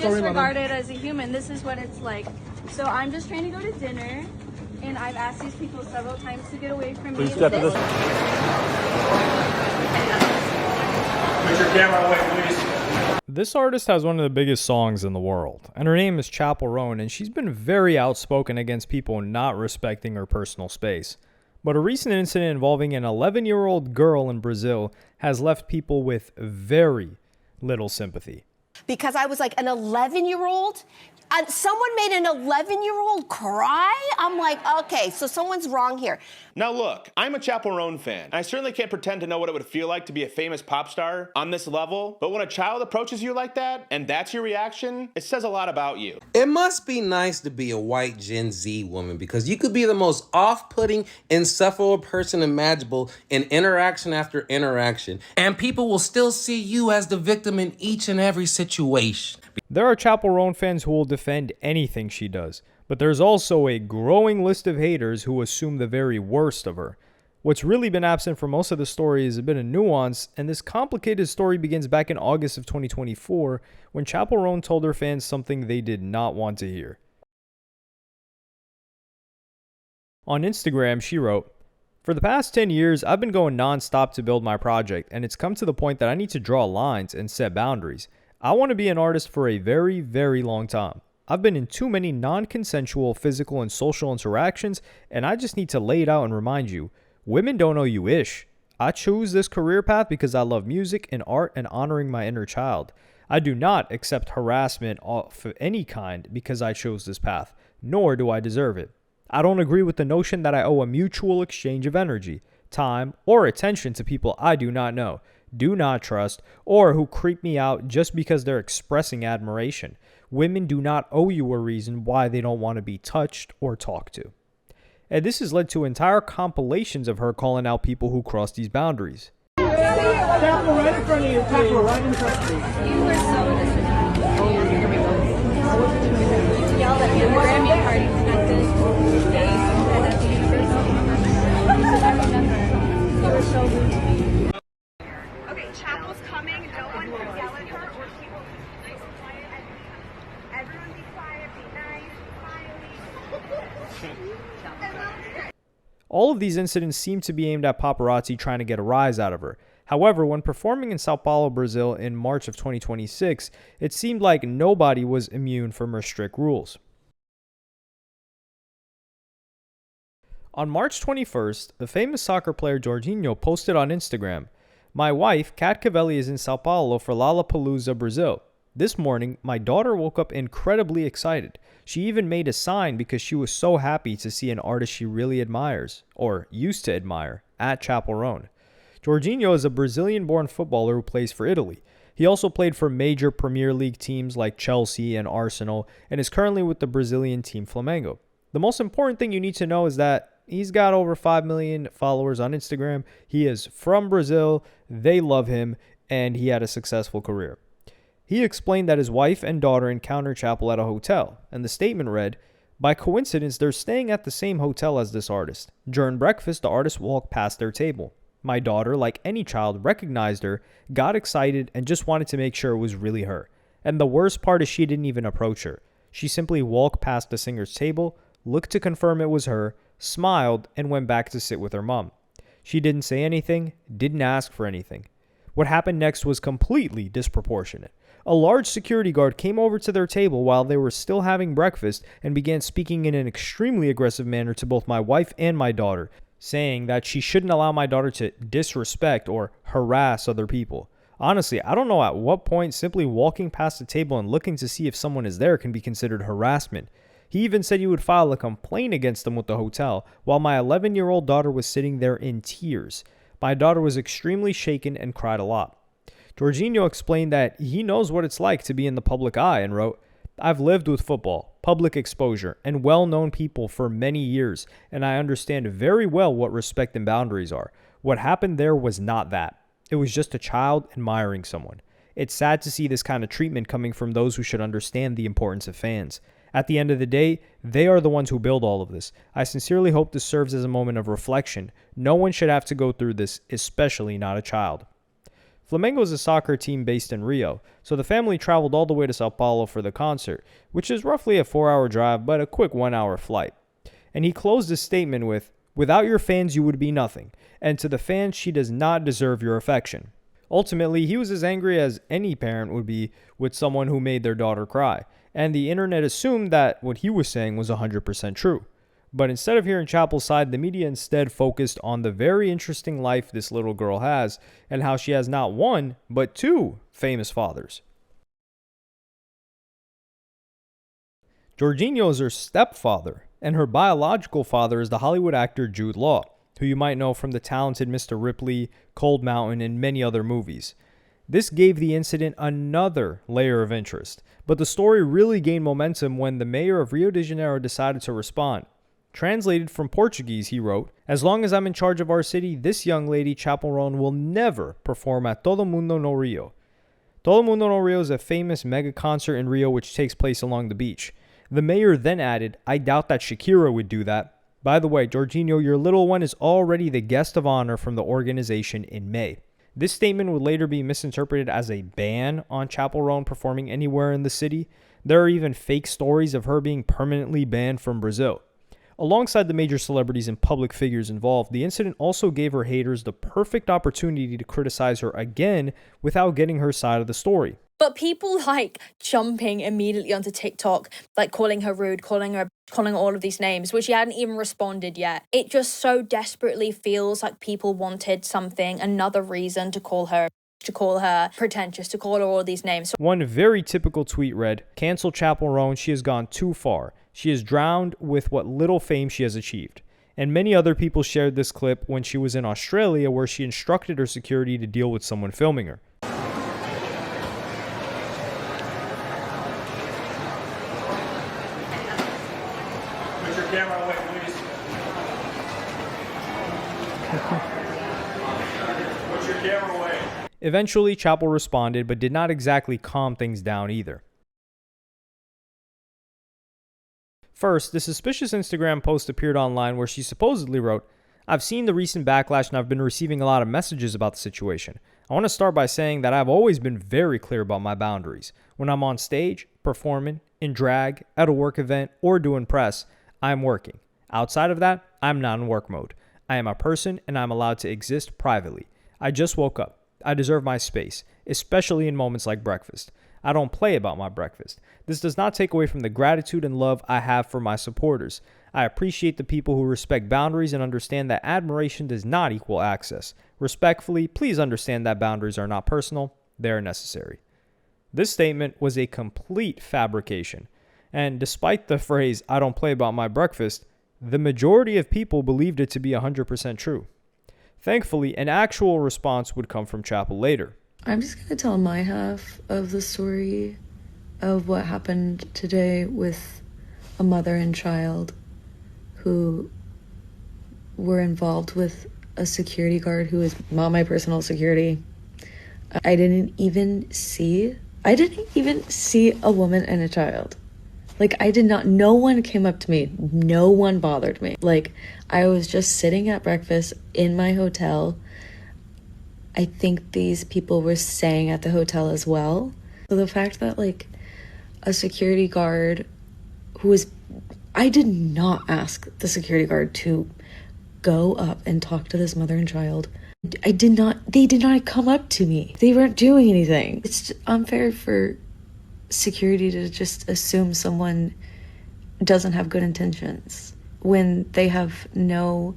disregarded as a human. This is what it's like. So I'm just trying to go to dinner, and I've asked these people several times to get away from me. Please step to this. Put your camera away, please. This artist has one of the biggest songs in the world, and her name is Chappell Roan, and she's been very outspoken against people not respecting her personal space. But a recent incident involving an 11-year-old girl in Brazil has left people with very little sympathy. Because I was like, an 11-year-old? Someone made an 11-year-old cry? I'm like, okay, so someone's wrong here. Now look, I'm a Chappell Roan fan. I certainly can't pretend to know what it would feel like to be a famous pop star on this level, but when a child approaches you like that, and that's your reaction, it says a lot about you. It must be nice to be a white Gen Z woman because you could be the most off-putting, insufferable person imaginable in interaction after interaction, and people will still see you as the victim in each and every situation. There are Chappell Roan fans who will defend anything she does, but there's also a growing list of haters who assume the very worst of her. What's really been absent from most of the story is a bit of nuance, and this complicated story begins back in August of 2024 when Chappell Roan told her fans something they did not want to hear. On Instagram, she wrote, "For the past 10 years, I've been going non-stop to build my project, and it's come to the point that I need to draw lines and set boundaries. I want to be an artist for a very, very long time. I've been in too many non-consensual physical and social interactions, and I just need to lay it out and remind you, women don't owe you ish. I choose this career path because I love music and art and honoring my inner child. I do not accept harassment of any kind because I chose this path, nor do I deserve it. I don't agree with the notion that I owe a mutual exchange of energy, time, or attention to people I do not know, do not trust, or who creep me out just because they're expressing admiration. Women do not owe you a reason why they don't want to be touched or talked to." And this has led to entire compilations of her calling out people who cross these boundaries. Chapel right in front of you, Chapel right in front of you. You were so disrespectful. Oh, here we go. Yelled at me at the Grammy party at this space at the university. I remember. You were so rude to me. Okay, Chapel's coming. No one can yell at her or she will be nice and quiet. Everyone be quiet, be nice, smiley. All of these incidents seem to be aimed at paparazzi trying to get a rise out of her. However, when performing in Sao Paulo, Brazil in March of 2026, it seemed like nobody was immune from her strict rules. On March 21st, the famous soccer player Jorginho posted on Instagram, "My wife, Kat Cavelli, is in Sao Paulo for Lollapalooza, Brazil. This morning, my daughter woke up incredibly excited. She even made a sign because she was so happy to see an artist she really admires, or used to admire, at Chappell Roan." Jorginho is a Brazilian-born footballer who plays for Italy. He also played for major Premier League teams like Chelsea and Arsenal, and is currently with the Brazilian team Flamengo. The most important thing you need to know is that he's got over 5 million followers on Instagram. He is from Brazil, they love him, and he had a successful career. He explained that his wife and daughter encountered Chappell at a hotel, and the statement read, "By coincidence, they're staying at the same hotel as this artist. During breakfast, the artist walked past their table. My daughter, like any child, recognized her, got excited, and just wanted to make sure it was really her. And the worst part is she didn't even approach her. She simply walked past the singer's table, looked to confirm it was her, smiled, and went back to sit with her mom. She didn't say anything, didn't ask for anything. What happened next was completely disproportionate. A large security guard came over to their table while they were still having breakfast and began speaking in an extremely aggressive manner to both my wife and my daughter, saying that she shouldn't allow my daughter to disrespect or harass other people. Honestly, I don't know at what point simply walking past the table and looking to see if someone is there can be considered harassment. He even said he would file a complaint against them with the hotel, while my 11-year-old daughter was sitting there in tears. My daughter was extremely shaken and cried a lot." Jorginho explained that he knows what it's like to be in the public eye and wrote, "I've lived with football, public exposure, and well-known people for many years, and I understand very well what respect and boundaries are. What happened there was not that. It was just a child admiring someone. It's sad to see this kind of treatment coming from those who should understand the importance of fans. At the end of the day, they are the ones who build all of this. I sincerely hope this serves as a moment of reflection. No one should have to go through this, especially not a child." Flamengo is a soccer team based in Rio, so the family traveled all the way to Sao Paulo for the concert, which is roughly a 4-hour drive but a quick 1-hour flight. And he closed his statement with, "Without your fans you would be nothing, and to the fans she does not deserve your affection." Ultimately, he was as angry as any parent would be with someone who made their daughter cry, and the internet assumed that what he was saying was 100% true. But instead of hearing Chapel's side, the media instead focused on the very interesting life this little girl has and how she has not one, but two famous fathers. Jorginho is her stepfather, and her biological father is the Hollywood actor Jude Law, who you might know from The Talented Mr. Ripley, Cold Mountain, and many other movies. This gave the incident another layer of interest, but the story really gained momentum when the mayor of Rio de Janeiro decided to respond. Translated from Portuguese, he wrote, "As long as I'm in charge of our city, this young lady, Chapel Roan, will never perform at Todo Mundo no Rio." Todo Mundo no Rio is a famous mega concert in Rio which takes place along the beach. The mayor then added, "I doubt that Shakira would do that. By the way, Jorginho, your little one is already the guest of honor from the organization in May." This statement would later be misinterpreted as a ban on Chapel Roan performing anywhere in the city. There are even fake stories of her being permanently banned from Brazil. Alongside the major celebrities and public figures involved, the incident also gave her haters the perfect opportunity to criticize her again without getting her side of the story. But people like jumping immediately onto TikTok, like calling her rude, calling all of these names, which she hadn't even responded yet. It just so desperately feels like people wanted something, another reason to call her pretentious, to call her all these names. One very typical tweet read, "Cancel Chapel Roan, she has gone too far. She is drowned with what little fame she has achieved." And many other people shared this clip when she was in Australia, where she instructed her security to deal with someone filming her. Put your camera away, please. Put your camera away. Eventually, Chapel responded, but did not exactly calm things down either. First, the suspicious Instagram post appeared online where she supposedly wrote, "I've seen the recent backlash and I've been receiving a lot of messages about the situation. I want to start by saying that I've always been very clear about my boundaries. When I'm on stage, performing, in drag, at a work event, or doing press, I'm working. Outside of that, I'm not in work mode. I am a person and I'm allowed to exist privately. I just woke up. I deserve my space, especially in moments like breakfast. I don't play about my breakfast. This does not take away from the gratitude and love I have for my supporters. I appreciate the people who respect boundaries and understand that admiration does not equal access. Respectfully, please understand that boundaries are not personal, they are necessary." This statement was a complete fabrication, and despite the phrase, "I don't play about my breakfast," the majority of people believed it to be 100% true. Thankfully, an actual response would come from Chapel later. I'm just going to tell my half of the story of what happened today with a mother and child who were involved with a security guard who is not my personal security. I didn't even see a woman and a child. Like, no one came up to me. No one bothered me. Like, I was just sitting at breakfast in my hotel. I think these people were staying at the hotel as well. So the fact that, like, a security guard I did not ask the security guard to go up and talk to this mother and child. They did not come up to me. They weren't doing anything. It's unfair for security to just assume someone doesn't have good intentions when they have no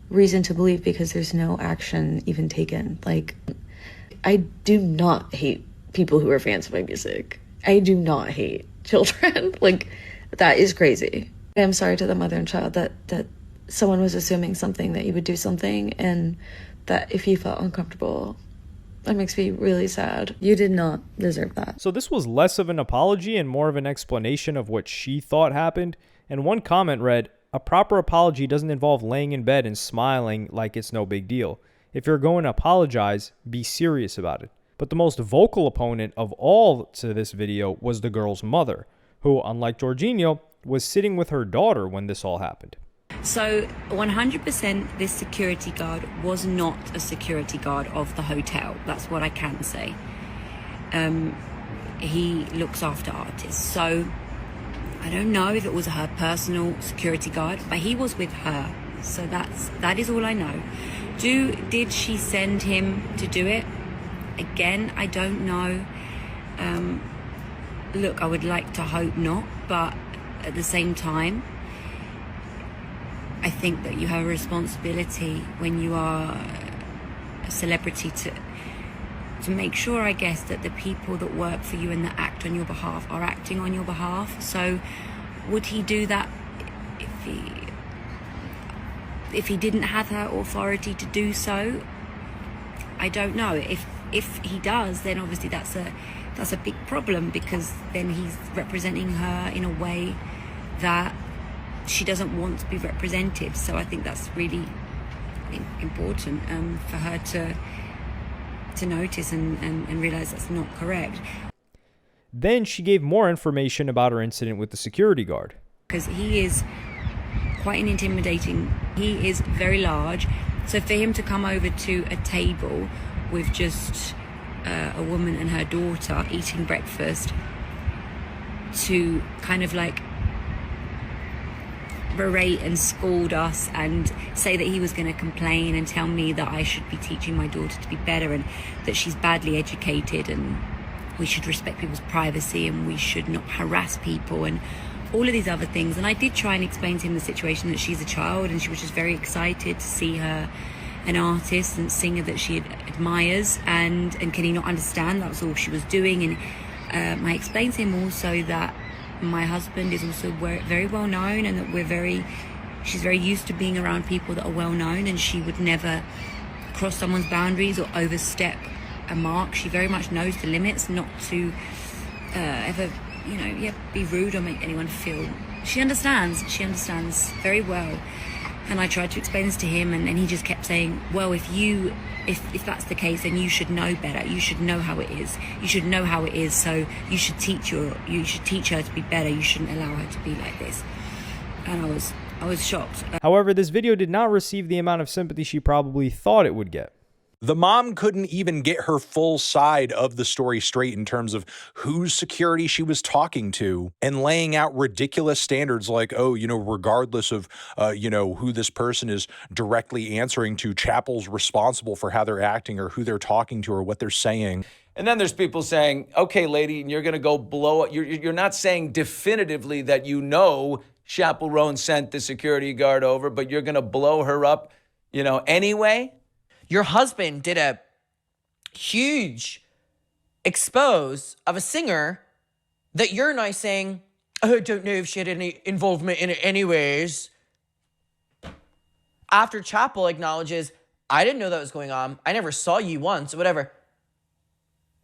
reason to believe because there's no action even taken. Like, I do not hate people who are fans of my music. I do not hate children. Like, that is crazy. I'm sorry to the mother and child that someone was assuming something, that you would do something, and that if you felt uncomfortable, that makes me really sad. You did not deserve that. So this was less of an apology and more of an explanation of what she thought happened. And one comment read, "A proper apology doesn't involve laying in bed and smiling like it's no big deal. If you're going to apologize, be serious about it." But the most vocal opponent of all to this video was the girl's mother, who, unlike Jorginho, was sitting with her daughter when this all happened. So 100% this security guard was not a security guard of the hotel. That's what I can say. He looks after artists. So I don't know if it was her personal security guard, but he was with her. So that is all I know. Did she send him to do it? Again, I don't know. Look, I would like to hope not, but at the same time, I think that you have a responsibility when you are a celebrity to make sure, I guess, that the people that work for you and that act on your behalf are acting on your behalf. So would he do that if he didn't have her authority to do so? I don't know. If he does, then obviously that's a big problem, because then he's representing her in a way that she doesn't want to be represented. So I think that's really important for her to notice and realize that's not correct. Then she gave more information about her incident with the security guard. Because he is quite an intimidating, he is very large. So for him to come over to a table with just a woman and her daughter eating breakfast, to kind of like berate and scold us and say that he was going to complain and tell me that I should be teaching my daughter to be better and that she's badly educated and we should respect people's privacy and we should not harass people and all of these other things. And I did try and explain to him the situation, that she's a child and she was just very excited to see her an artist and singer that she admires, and can he not understand that was all she was doing. And I explained to him also that my husband is also very well known and that she's very used to being around people that are well known, and she would never cross someone's boundaries or overstep a mark. She very much knows the limits, not to ever, be rude or make anyone feel. She understands very well. And I tried to explain this to him, and he just kept saying, well, if that's the case, then you should know better. You should know how it is. You should know how it is. So you should teach her to be better. You shouldn't allow her to be like this. And I was shocked. However, this video did not receive the amount of sympathy she probably thought it would get. The mom couldn't even get her full side of the story straight in terms of whose security she was talking to, and laying out ridiculous standards like, regardless of, who this person is directly answering to, Chappell's responsible for how they're acting or who they're talking to or what they're saying. And then there's people saying, okay, lady, you're going to go blow it. You're not saying definitively that Chappell Roan sent the security guard over, but you're going to blow her up, anyway. Your husband did a huge expose of a singer that you're now saying, I don't know if she had any involvement in it anyways. After Chappell acknowledges, I didn't know that was going on. I never saw you once, or whatever.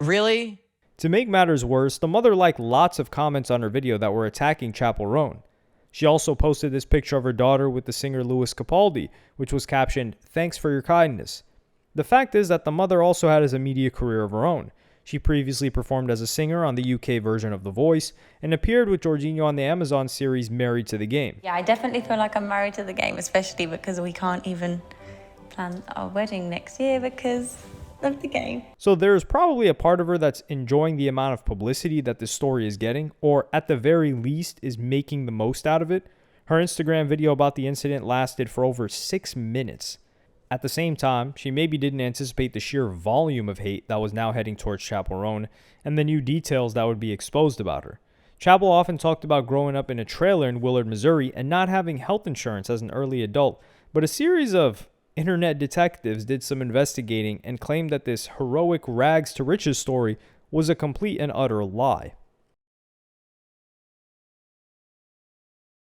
Really? To make matters worse, the mother liked lots of comments on her video that were attacking Chappell Roan. She also posted this picture of her daughter with the singer Louis Capaldi, which was captioned, "Thanks for your kindness." The fact is that the mother also has a media career of her own. She previously performed as a singer on the UK version of The Voice and appeared with Jorginho on the Amazon series Married to the Game. Yeah, I definitely feel like I'm married to the game, especially because we can't even plan our wedding next year because of the game. So there's probably a part of her that's enjoying the amount of publicity that this story is getting, or at the very least is making the most out of it. Her Instagram video about the incident lasted for over 6 minutes. At the same time, she maybe didn't anticipate the sheer volume of hate that was now heading towards Chappell Roan and the new details that would be exposed about her. Chappell often talked about growing up in a trailer in Willard, Missouri and not having health insurance as an early adult, but a series of internet detectives did some investigating and claimed that this heroic rags to riches story was a complete and utter lie.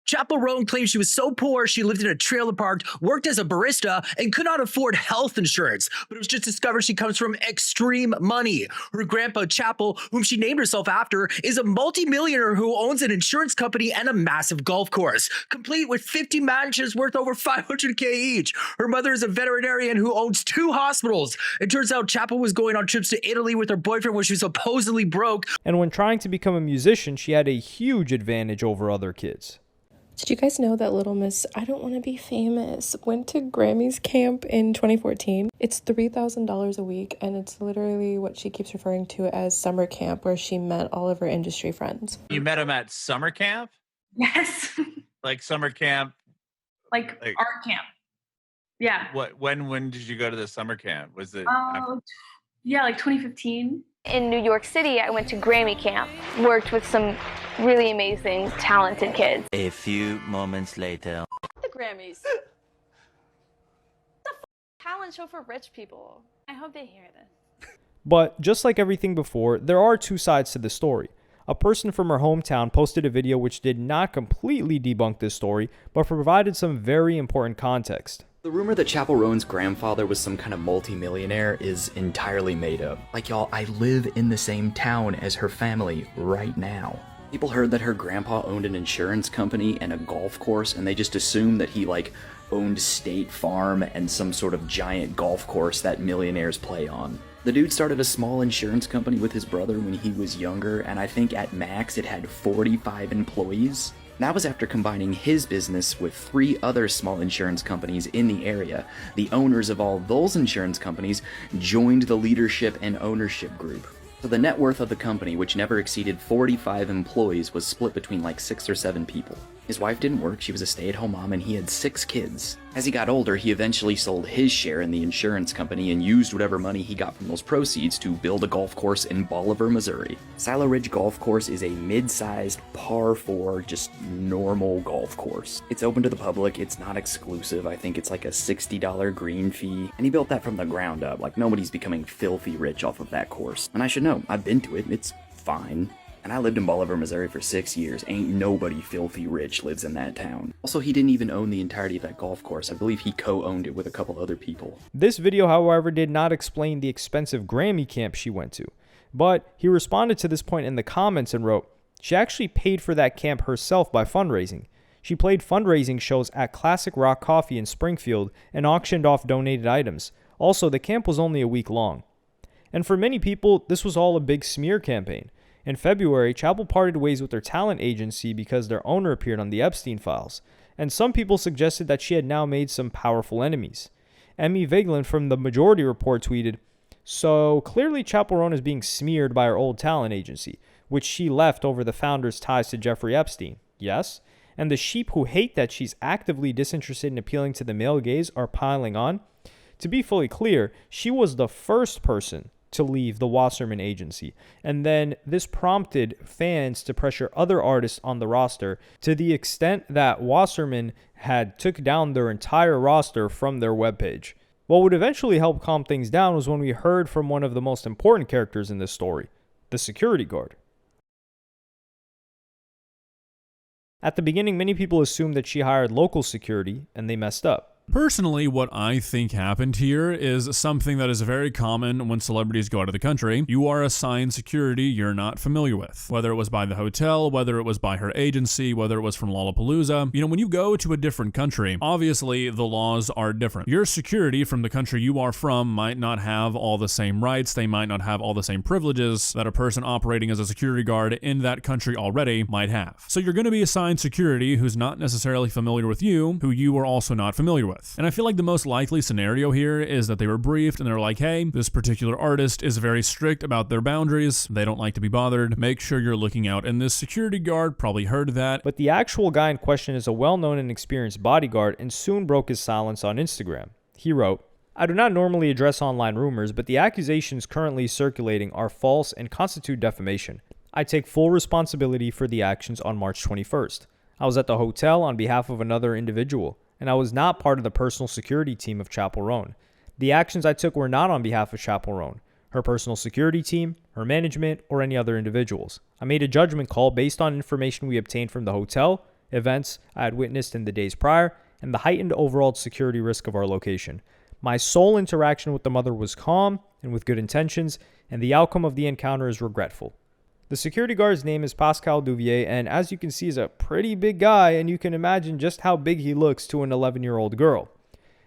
Chappell Roan claims she was so poor she lived in a trailer park, worked as a barista, and could not afford health insurance. But it was just discovered she comes from extreme money. Her grandpa Chappell, whom she named herself after, is a multimillionaire who owns an insurance company and a massive golf course, complete with 50 mansions worth over $500K each. Her mother is a veterinarian who owns 2 hospitals. It turns out Chappell was going on trips to Italy with her boyfriend when she was supposedly broke. And when trying to become a musician, she had a huge advantage over other kids. Did you guys know that Little Miss I Don't Want to Be Famous went to Grammys camp in 2014? It's $3,000 a week, and it's literally what she keeps referring to as summer camp, where she met all of her industry friends. You met him at summer camp? Yes. Like summer camp? Like art camp. Yeah. When did you go to the summer camp? Was it? Yeah, like 2015. In New York City, I went to Grammy camp, worked with some really amazing, talented kids. A few moments later. The Grammys. The talent show for rich people. I hope they hear this. But just like everything before, there are two sides to the story. A person from her hometown posted a video which did not completely debunk this story, but provided some very important context. The rumor that Chappell Roan's grandfather was some kind of multi-millionaire is entirely made up. Like, y'all, I live in the same town as her family right now. People heard that her grandpa owned an insurance company and a golf course, and they just assumed that he, owned State Farm and some sort of giant golf course that millionaires play on. The dude started a small insurance company with his brother when he was younger, and I think at max it had 45 employees. That was after combining his business with 3 other small insurance companies in the area. The owners of all those insurance companies joined the leadership and ownership group. So the net worth of the company, which never exceeded 45 employees, was split between 6 or 7 people. His wife didn't work, she was a stay-at-home mom, and he had 6 kids. As he got older, he eventually sold his share in the insurance company and used whatever money he got from those proceeds to build a golf course in Bolivar, Missouri. Silo Ridge Golf Course is a mid-sized, par 4, just normal golf course. It's open to the public, it's not exclusive, I think it's a $60 green fee, and he built that from the ground up, nobody's becoming filthy rich off of that course. And I should know, I've been to it, it's fine. And I lived in Bolivar, Missouri for 6 years. Ain't nobody filthy rich lives in that town. Also, he didn't even own the entirety of that golf course. I believe he co-owned it with a couple other people. This video, however, did not explain the expensive Grammy camp she went to. But he responded to this point in the comments and wrote, she actually paid for that camp herself by fundraising. She played fundraising shows at Classic Rock Coffee in Springfield and auctioned off donated items. Also, the camp was only a week long. And for many people, this was all a big smear campaign. In February, Chappell parted ways with their talent agency because their owner appeared on the Epstein files, and some people suggested that she had now made some powerful enemies. Emmy Vigeland from The Majority Report tweeted, "So clearly Chappell Roan is being smeared by her old talent agency, which she left over the founder's ties to Jeffrey Epstein. Yes? And the sheep who hate that she's actively disinterested in appealing to the male gaze are piling on? To be fully clear, she was the first person to leave the Wasserman agency, and then this prompted fans to pressure other artists on the roster to the extent that Wasserman had took down their entire roster from their webpage. What would eventually help calm things down was when we heard from one of the most important characters in this story, the security guard. At the beginning, many people assumed that she hired local security, and they messed up. Personally, what I think happened here is something that is very common when celebrities go out of the country. You are assigned security you're not familiar with, whether it was by the hotel, whether it was by her agency, whether it was from Lollapalooza. When you go to a different country, obviously the laws are different. Your security from the country you are from might not have all the same rights, they might not have all the same privileges that a person operating as a security guard in that country already might have. So you're going to be assigned security who's not necessarily familiar with you, who you are also not familiar with. And I feel like the most likely scenario here is that they were briefed and they're like, hey, this particular artist is very strict about their boundaries. They don't like to be bothered. Make sure you're looking out. And this security guard probably heard that. But the actual guy in question is a well-known and experienced bodyguard and soon broke his silence on Instagram. He wrote, "I do not normally address online rumors, but the accusations currently circulating are false and constitute defamation. I take full responsibility for the actions on March 21st. I was at the hotel on behalf of another individual, and I was not part of the personal security team of Chappell Roan. The actions I took were not on behalf of Chappell Roan, her personal security team, her management, or any other individuals. I made a judgment call based on information we obtained from the hotel, events I had witnessed in the days prior, and the heightened overall security risk of our location. My sole interaction with the mother was calm and with good intentions, and the outcome of the encounter is regretful." The security guard's name is Pascal Duvier, and as you can see, is a pretty big guy, and you can imagine just how big he looks to an 11-year-old girl.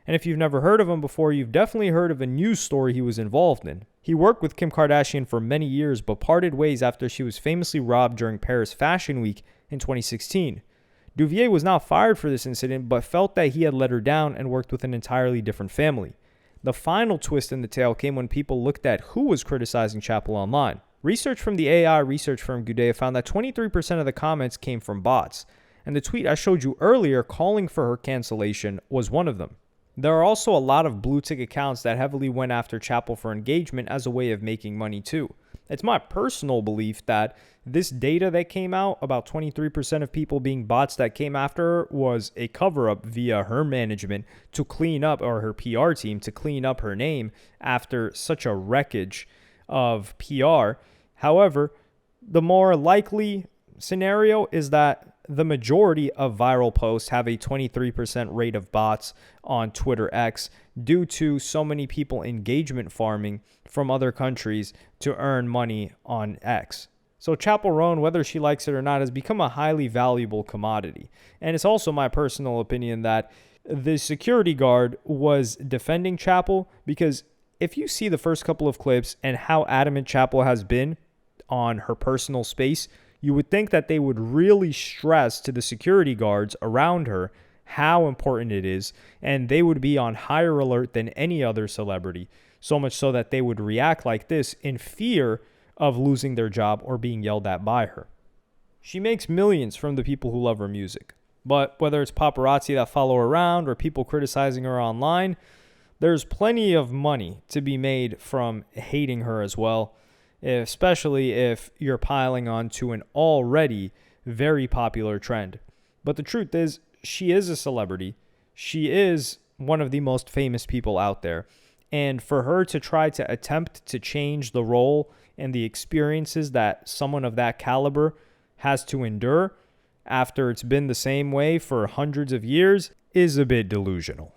And if you've never heard of him before, you've definitely heard of a news story he was involved in. He worked with Kim Kardashian for many years, but parted ways after she was famously robbed during Paris Fashion Week in 2016. Duvier was not fired for this incident, but felt that he had let her down and worked with an entirely different family. The final twist in the tale came when people looked at who was criticizing Chappell online. Research from the AI research firm Gudea found that 23% of the comments came from bots, and the tweet I showed you earlier calling for her cancellation was one of them. There are also a lot of blue tick accounts that heavily went after Chappell for engagement as a way of making money too. It's my personal belief that this data that came out, about 23% of people being bots that came after her, was a cover-up via her management to clean up, or her PR team to clean up her name after such a wreckage of PR. However, the more likely scenario is that the majority of viral posts have a 23% rate of bots on Twitter X due to so many people engagement farming from other countries to earn money on X. So Chappell Roan, whether she likes it or not, has become a highly valuable commodity. And it's also my personal opinion that the security guard was defending Chappell, because if you see the first couple of clips and how adamant Chappell has been on her personal space, you would think that they would really stress to the security guards around her how important it is, and they would be on higher alert than any other celebrity, so much so that they would react like this in fear of losing their job or being yelled at by her. She makes millions from the people who love her music, but whether it's paparazzi that follow her around or people criticizing her online, there's plenty of money to be made from hating her as well, especially if you're piling on to an already very popular trend. But the truth is, she is a celebrity. She is one of the most famous people out there. And for her to try to attempt to change the role and the experiences that someone of that caliber has to endure after it's been the same way for hundreds of years is a bit delusional.